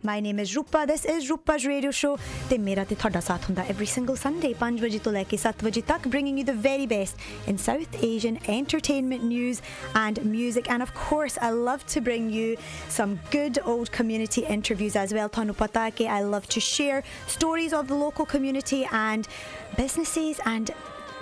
My name is Rupa. This is Rupa's radio show. ਤੇ ਮੇਰਾ ਤੇ ਤੁਹਾਡਾ ਸਾਥ ਹੁੰਦਾ every single Sunday 5 ਵਜੇ ਤੋਂ ਲੈ ਕੇ 7 ਵਜੇ ਤੱਕ, bringing you the very best in South Asian entertainment news and music. And of course, I love to bring you some good old community interviews as well. ਤੁਹਾਨੂੰ ਪਤਾ ਕਿ I love to share stories of the local community and businesses and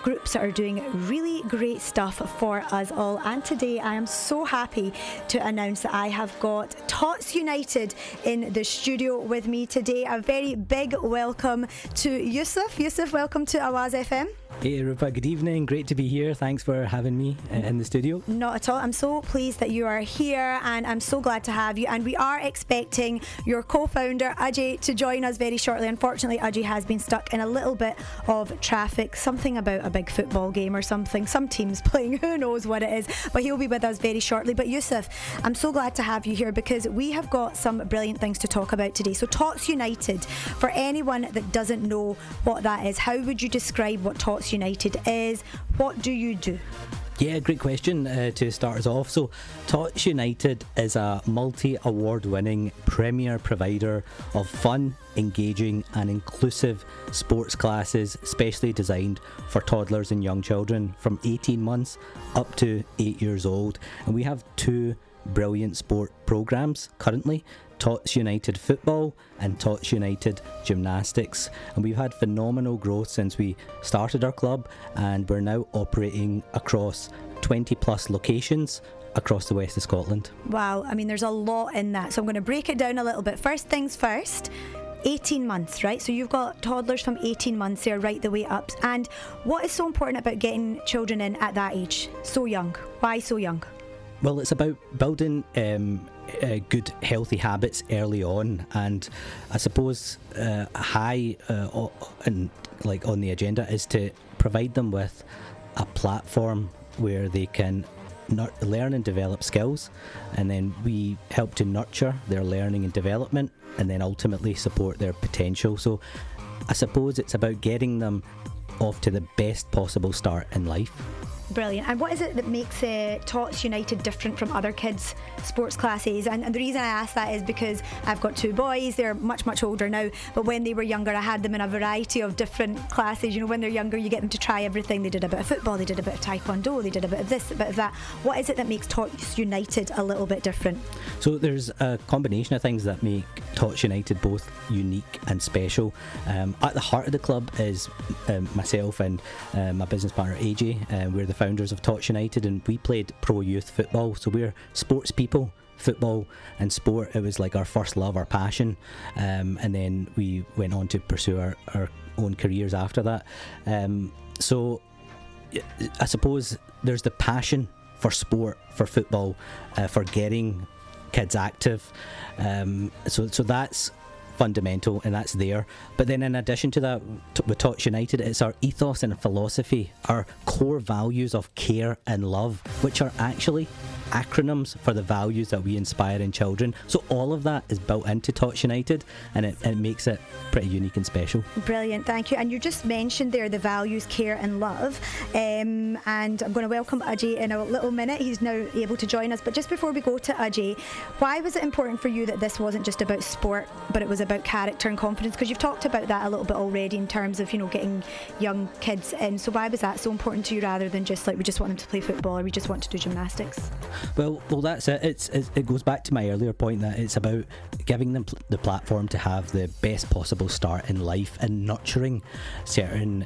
groups that are doing really great stuff for us all. And today I am so happy to announce that I have got Tots United in the studio with me today. A very big welcome to Yousif. Yousif, welcome to Awaz FM. Hey Rupa, good evening. Great to be here. Thanks for having me in the studio. Not at all. I'm so pleased that you are here and I'm so glad to have you. And we are expecting your co-founder Ajay to join us very shortly. Unfortunately, Ajay has been stuck in a little bit of traffic. Something about a big football game or something. Some team's playing. Who knows what it is. But he'll be with us very shortly. But Yousif, I'm so glad to have you here because we have got some brilliant things to talk about today. So Tots United, for anyone that doesn't know what that is, how would you describe what Tots United is? What do you do? Yeah, great question to start us off. So, Tots United is a multi-award winning premier provider of fun, engaging and inclusive sports classes specially designed for toddlers and young children from 18 months up to 8 years old. And we have two brilliant sport programmes currently, Tots United Football and Tots United Gymnastics, and we've had phenomenal growth since we started our club, and we're now operating across 20 plus locations across the west of Scotland. Wow, I mean there's a lot in that, so I'm going to break it down a little bit. First things first, 18 months, right? So you've got toddlers from 18 months there right the way up. And what is so important about getting children in at that age, so young? Why so young? Well, it's about building good, healthy habits early on, and I suppose high and like on the agenda is to provide them with a platform where they can learn and develop skills, and then we help to nurture their learning and development, and then ultimately support their potential. So I suppose it's about getting them off to the best possible start in life. Brilliant. And what is it that makes Tots United different from other kids' sports classes? And the reason I ask that is because I've got two boys. They're much, much older now. But when they were younger, I had them in a variety of different classes. You know, when they're younger, you get them to try everything. They did a bit of football, they did a bit of taekwondo, they did a bit of this, a bit of that. What is it that makes Tots United a little bit different? So there's a combination of things that make Tots United both unique and special. At the heart of the club is myself and my business partner Ajay. We're the founders of Tots United, and we played pro youth football, so we're sports people. Football and sport, it was like our first love, our passion, and then we went on to pursue our own careers after that. So I suppose there's the passion for sport, for football, for getting kids active, so that's fundamental and that's there. But then in addition to that, with Tots United, it's our ethos and philosophy, our core values of care and love, which are actually acronyms for the values that we inspire in children. So all of that is built into Tots United, and it makes it pretty unique and special. Brilliant, thank you. And you just mentioned there the values, care and love, and I'm going to welcome Ajay in a little minute. He's now able to join us, but just before we go to Ajay, why was it important for you that this wasn't just about sport but it was about character and confidence? Because you've talked about that a little bit already in terms of, you know, getting young kids in. So why was that so important to you rather than just like we just want them to play football or we just want to do gymnastics? Well, that's it. It goes back to my earlier point that it's about giving them the platform to have the best possible start in life and nurturing certain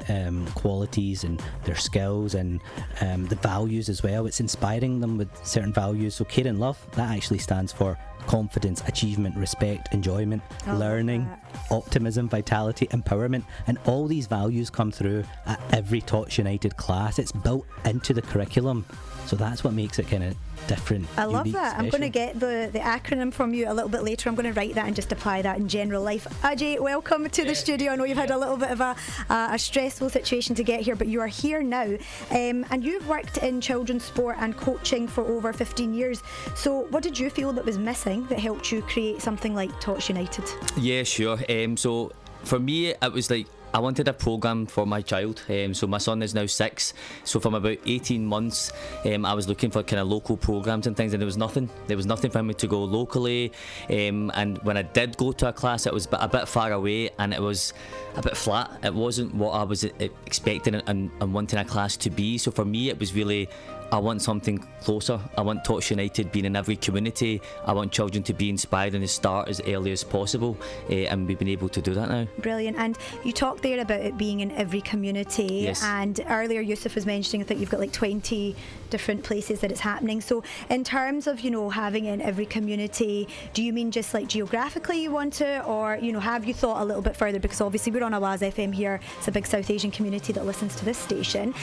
qualities and their skills and the values as well. It's inspiring them with certain values. So care and love, that actually stands for confidence, achievement, respect, enjoyment, learning, optimism, vitality, empowerment, and all these values come through at every Tots United class. It's built into the curriculum, so that's what makes it kind of different. I love that. Special. I'm going to get the acronym from you a little bit later. I'm going to write that and just apply that in general life. Ajay, welcome to the studio. I know you've had a little bit of a stressful situation to get here, but you are here now, and you've worked in children's sport and coaching for over 15 years. So what did you feel that was missing that helped you create something like Tots United? Yeah, sure. So for me, it was like I wanted a programme for my child. So my son is now 6. So from about 18 months, I was looking for kind of local programmes and things, and there was nothing. There was nothing for me to go locally. And when I did go to a class, it was a bit far away, and it was a bit flat. It wasn't what I was expecting and wanting a class to be. So for me, it was really, I want something closer. I want Tots United being in every community. I want children to be inspired and to start as early as possible, and we've been able to do that now. Brilliant. And you talked there about it being in every community. Yes. And earlier Yousif was mentioning, I think you've got like 20 different places that it's happening. So in terms of, having it in every community, do you mean just like geographically you want it, or, have you thought a little bit further? Because obviously we're on Awaz FM here. It's a big South Asian community that listens to this station.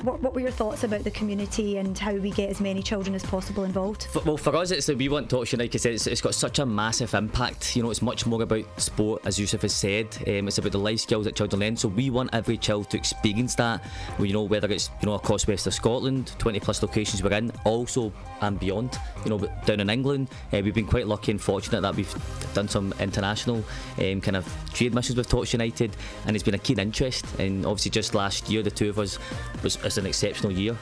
What were your thoughts about the community and how we get as many children as possible involved? Well, for us, it's that we want Tots United, because it's got such a massive impact. It's much more about sport, as Yousif has said. It's about the life skills that children learn. So we want every child to experience that. Whether it's across west of Scotland, 20 plus locations we're in, also and beyond. Down in England, we've been quite lucky and fortunate that we've done some international kind of trade missions with Tots United, and it's been a keen interest. And obviously, just last year, the two of us was an exceptional year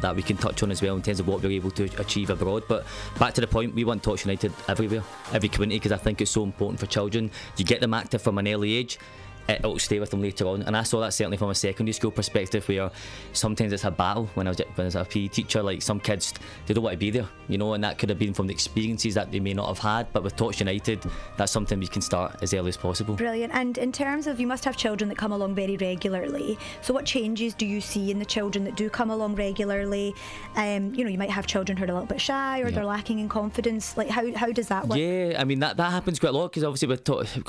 that we can touch on as well in terms of what we're able to achieve abroad. But back to the point, we want Tots United everywhere, every community, because I think it's so important for children. You get them active from an early age, it'll stay with them later on. And I saw that certainly from a secondary school perspective, where sometimes it's a battle. When I was a PE teacher, like some kids, they don't want to be there, and that could have been from the experiences that they may not have had. But with Tots United, that's something we can start as early as possible. Brilliant. And in terms of, you must have children that come along very regularly. So what changes do you see in the children that do come along regularly? You might have children who are a little bit shy, or they're lacking in confidence. Like how does that work? Yeah, I mean that happens quite a lot, because obviously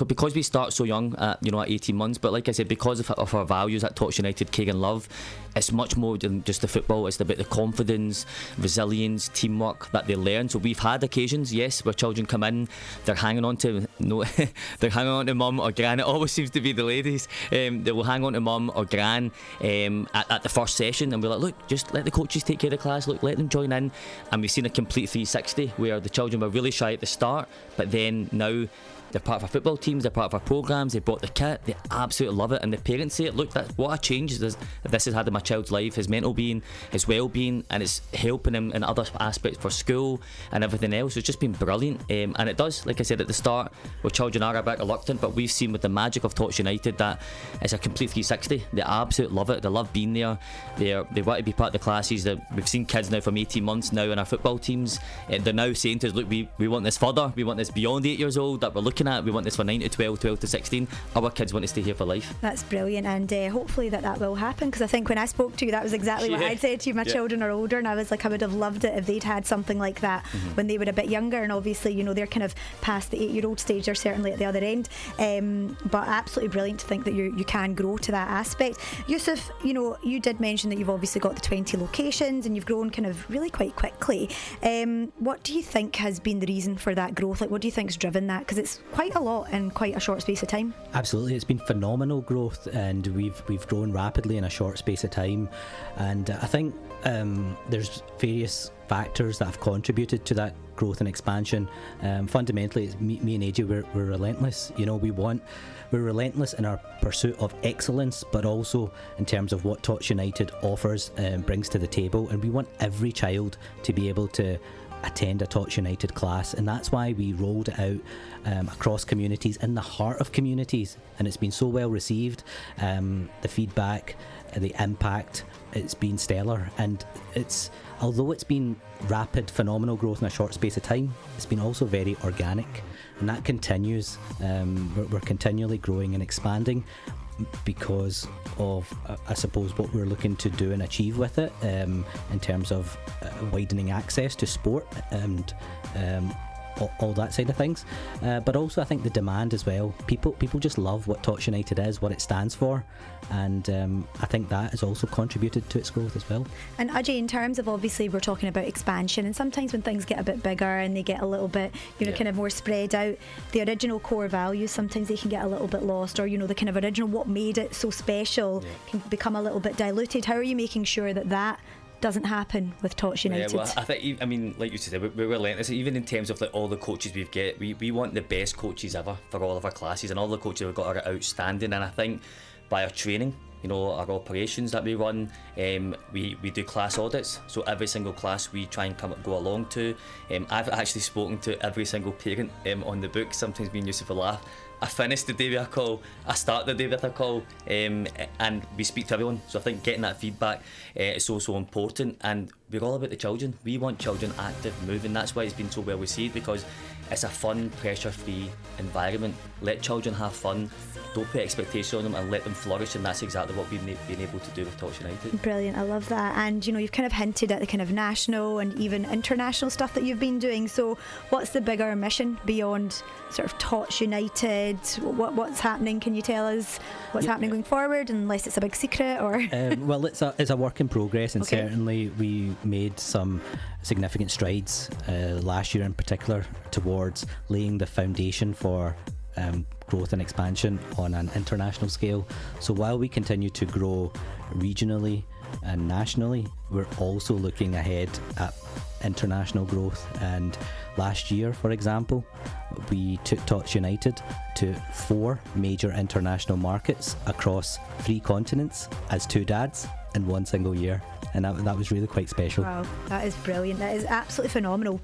because we start so young, at 18 months. But like I said, because of our values at Tots United, care and love, it's much more than just the football. It's about the confidence, resilience, teamwork that they learn. So we've had occasions, yes, where children come in, they're hanging on to they're hanging on to mum or gran. It always seems to be the ladies. They will hang on to mum or gran at the first session, and we're like, look, just let the coaches take care of the class. Look, let them join in. And we've seen a complete 360 where the children were really shy at the start, but then now they're part of our football teams, they're part of our programmes, they bought the kit, they absolutely love it, and the parents say, look, what a change this has had in my child's life, his mental being, his well-being, and it's helping him in other aspects for school and everything else. It's just been brilliant, and it does, like I said at the start, where children are a bit reluctant, but we've seen with the magic of Tots United that it's a complete 360. They absolutely love it, they love being there, they want to be part of the classes. We've seen kids now from 18 months now in our football teams, and they're now saying to us, look, we want this further, we want this beyond 8 years old that we're looking at, we want this for 9 to 12, 12 to 16. Our kids want to stay here for life. That's brilliant, and hopefully that will happen, because I think when I spoke to you, that was exactly what I'd said to you. My children are older, and I was like, I would have loved it if they'd had something like that when they were a bit younger, and obviously they're kind of past the 8-year-old stage, they're certainly at the other end, but absolutely brilliant to think that you can grow to that aspect. Yousif, you did mention that you've obviously got the 20 locations and you've grown kind of really quite quickly. What do you think has been the reason for that growth? Like, what do you think's driven that? Because it's quite a lot in quite a short space of time. Absolutely, it's been phenomenal growth, and we've grown rapidly in a short space of time, and I think there's various factors that have contributed to that growth and expansion. Fundamentally, it's me and Ajay, we're relentless. We're relentless in our pursuit of excellence, but also in terms of what Tots United offers and brings to the table, and we want every child to be able to attend a Tots United class, and that's why we rolled it out across communities, in the heart of communities, and it's been so well received. The feedback, the impact, it's been stellar, and although it's been rapid, phenomenal growth in a short space of time, it's been also very organic, and that continues. We're continually growing and expanding because of, I suppose, what we're looking to do and achieve with it, in terms of widening access to sport and all that side of things, but also I think the demand as well. People just love what Tots United is, what it stands for, and I think that has also contributed to its growth as well. And Ajay, in terms of, obviously we're talking about expansion, and sometimes when things get a bit bigger and they get a little bit kind of more spread out, the original core values, sometimes they can get a little bit lost, or the kind of original what made it so special can become a little bit diluted. How are you making sure that doesn't happen with Tots United. Yeah, well, I think, I mean, like you said, we're relentless. Even in terms of like all the coaches we've got, we want the best coaches ever for all of our classes, and all the coaches we've got are outstanding. And I think by our training, you know, our operations that we run, we do class audits. So every single class we try and go along to. I've actually spoken to every single parent on the book. Sometimes me and Yousif will laugh. I finish the day with a call, I start the day with a call, and we speak to everyone. So I think getting that feedback is so important, and we're all about the children. We want children active, moving. That's why it's been so well received, because it's a fun, pressure-free environment. Let children have fun, don't put expectations on them, and let them flourish, and that's exactly what we've been able to do with Tots United. Brilliant, I love that. And you know, you've kind of hinted at the kind of national and even international stuff that you've been doing. So what's the bigger mission beyond sort of Tots United? What's happening? Can you tell us what's happening going forward, unless it's a big secret? Or well, it's a work in progress, and Okay. certainly we made some significant strides last year in particular towards laying the foundation for growth and expansion on an international scale. So while we continue to grow regionally and nationally, we're also looking ahead at international growth. And last year, for example, we took Tots United to 4 major international markets across 3 continents as 2 dads in 1 single year, and that was really quite special. wow, that is brilliant. That is absolutely phenomenal.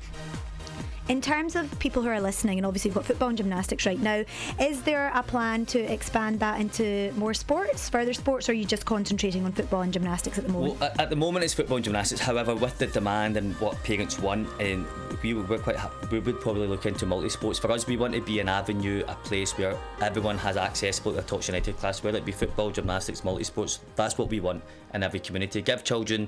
In terms of people who are listening, and obviously we've got football and gymnastics right now, is there a plan to expand that into more sports, further sports, or are you just concentrating on football and gymnastics at the moment? Well, at the moment it's football and gymnastics. However, with the demand and what parents want, we would probably look into multi-sports. For us, we want to be an avenue, a place where everyone has access to a Tots United class, whether it be football, gymnastics, multi-sports. That's what we want in every community. Give children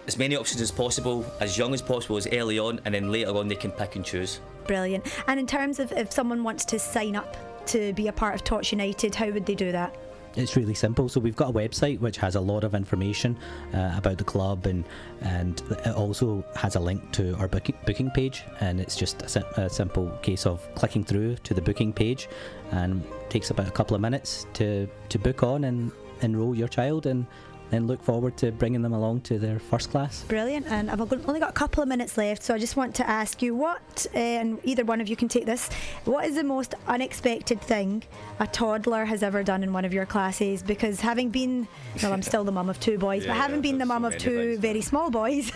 as many options as possible, as young as possible, as early on, and then later on they can pick and choose. Brilliant. And in terms of if someone wants to sign up to be a part of Tots United, how would they do that? It's really simple. So we've got a website which has a lot of information about the club, and it also has a link to our booking page, and it's just a simple case of clicking through to the booking page, and it takes about a couple of minutes to book on and enrol your child, and then look forward to bringing them along to their first class. Brilliant. And I've only got a couple of minutes left, so I just want to ask you what, and either one of you can take this, what is the most unexpected thing a toddler has ever done in one of your classes? Because having been, well, I'm still the mum of 2 boys, but having been the mum of 2 very small boys,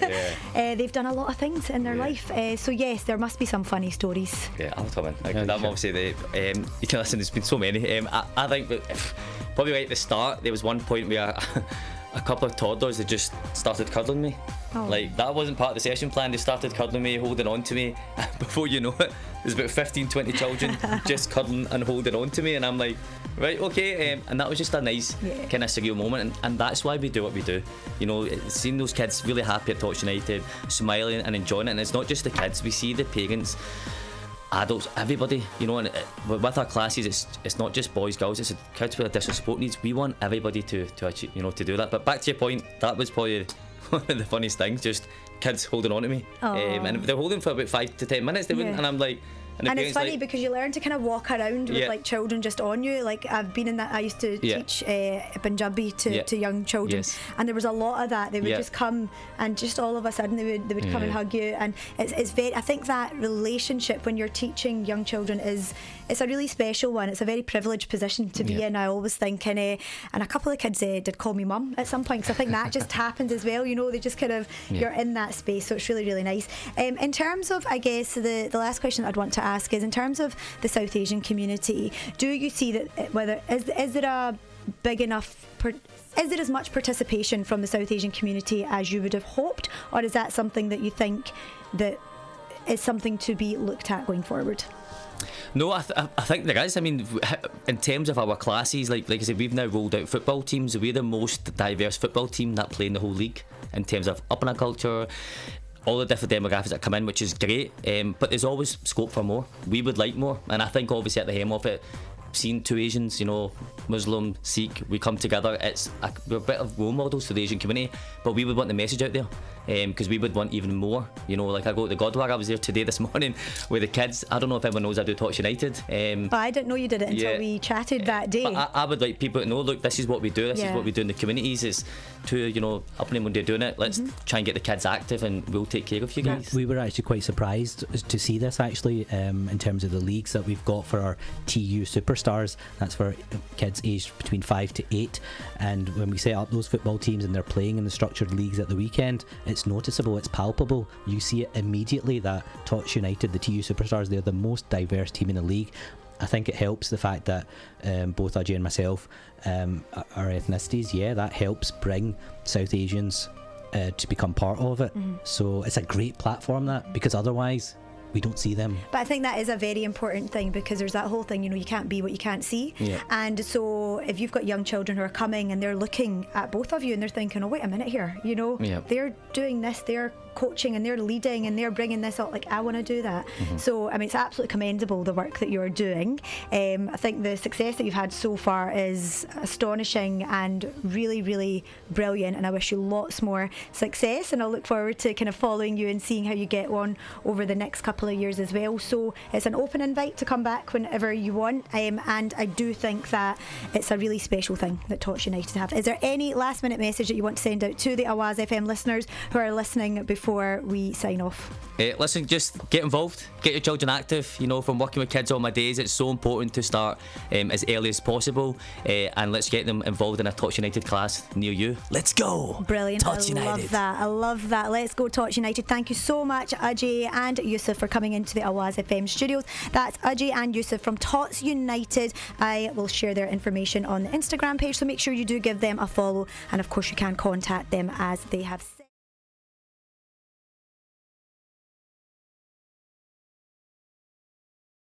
they've done a lot of things in their life. So yes, there must be some funny stories. Yeah, I'll come in. I'm obviously you can listen, there's been so many. I think that probably right at the start, there was one point where a couple of toddlers had just started cuddling me. Oh. Like, that wasn't part of the session plan. They started cuddling me, holding on to me. Before you know it, there's about 15-20 children just cuddling and holding on to me, and I'm like, right, okay. And that was just a nice kind of surreal moment, and that's why we do what we do. You know, seeing those kids really happy at Tots United, smiling and enjoying it. And it's not just the kids, we see the parents, adults, everybody, you know. And with our classes, it's not just boys, girls, it's kids with additional support needs. We want everybody to achieve, you know, to do that. But back to your point, that was probably one of the funniest things, just kids holding on to me, and they're holding for about 5 to 10 minutes. They wouldn't, and I'm like, and it's funny because you learn to kind of walk around with like children just on you. Like, I've been in that. I used to teach Punjabi to young children, and there was a lot of that. They would just come, and just all of a sudden they would come and hug you. And it's very, I think that relationship when you're teaching young children it's a really special one. It's a very privileged position to be in. I always think, and a couple of kids did call me mum at some point. So I think that just happens as well. You know, they just kind of you're in that space. So it's really, really nice. In terms of, I guess the last question I'd want to ask is, in terms of the South Asian community, do you see that whether is it a big enough is there as much participation from the South Asian community as you would have hoped, or is that something that you think that is something to be looked at going forward? No, I think there is. I mean, in terms of our classes, like I said, we've now rolled out football teams. We're the most diverse football team that play in the whole league in terms of upper culture, all the different demographics that come in, which is great, but there's always scope for more. We would like more, and I think obviously at the hem of it, seeing 2 Asians, you know, Muslim, Sikh, we come together, we're a bit of role models for the Asian community, but we would want the message out there. because we would want even more. You know, like I go to the Godwag, I was there today this morning with the kids. I don't know if everyone knows I do Tots United. I didn't know you did it until we chatted that day. But I would like people to know, look, this is what we do, this is what we do in the communities, is to, you know, up and when they're doing it, let's try and get the kids active and we'll take care of you guys. We were actually quite surprised to see this actually, in terms of the leagues that we've got for our TU Superstars. That's for kids aged between 5 to 8, and when we set up those football teams and they're playing in the structured leagues at the weekend, it's noticeable, it's palpable. You see it immediately that Tots United, the TU Superstars, they're the most diverse team in the league. I think it helps the fact that both Ajay and myself are ethnicities. That helps bring South Asians to become part of it. So it's a great platform, that, because otherwise we don't see them. But I think that is a very important thing, because there's that whole thing, you know, you can't be what you can't see. And so if you've got young children who are coming and they're looking at both of you and they're thinking, oh, wait a minute here, you know, they're doing this, they're coaching and they're leading and they're bringing this up, like, I want to do that. So I mean, it's absolutely commendable, the work that you're doing. I think the success that you've had so far is astonishing and really, really brilliant, and I wish you lots more success, and I'll look forward to kind of following you and seeing how you get on over the next couple of years as well. So it's an open invite to come back whenever you want, and I do think that it's a really special thing that Tots United have. Is there any last minute message that you want to send out to the Awaz FM listeners who are listening before we sign off? Listen, just get involved, get your children active. You know, from working with kids all my days, it's so important to start as early as possible, and let's get them involved in a Tots United class near you. Let's go! Brilliant. Tots United. I love that. Let's go Tots United. Thank you so much, Ajay and Yousif, for coming into the Awaz FM studios. That's Ajay and Yousif from Tots United. I will share their information on the Instagram page, so make sure you do give them a follow, and of course you can contact them as they have said.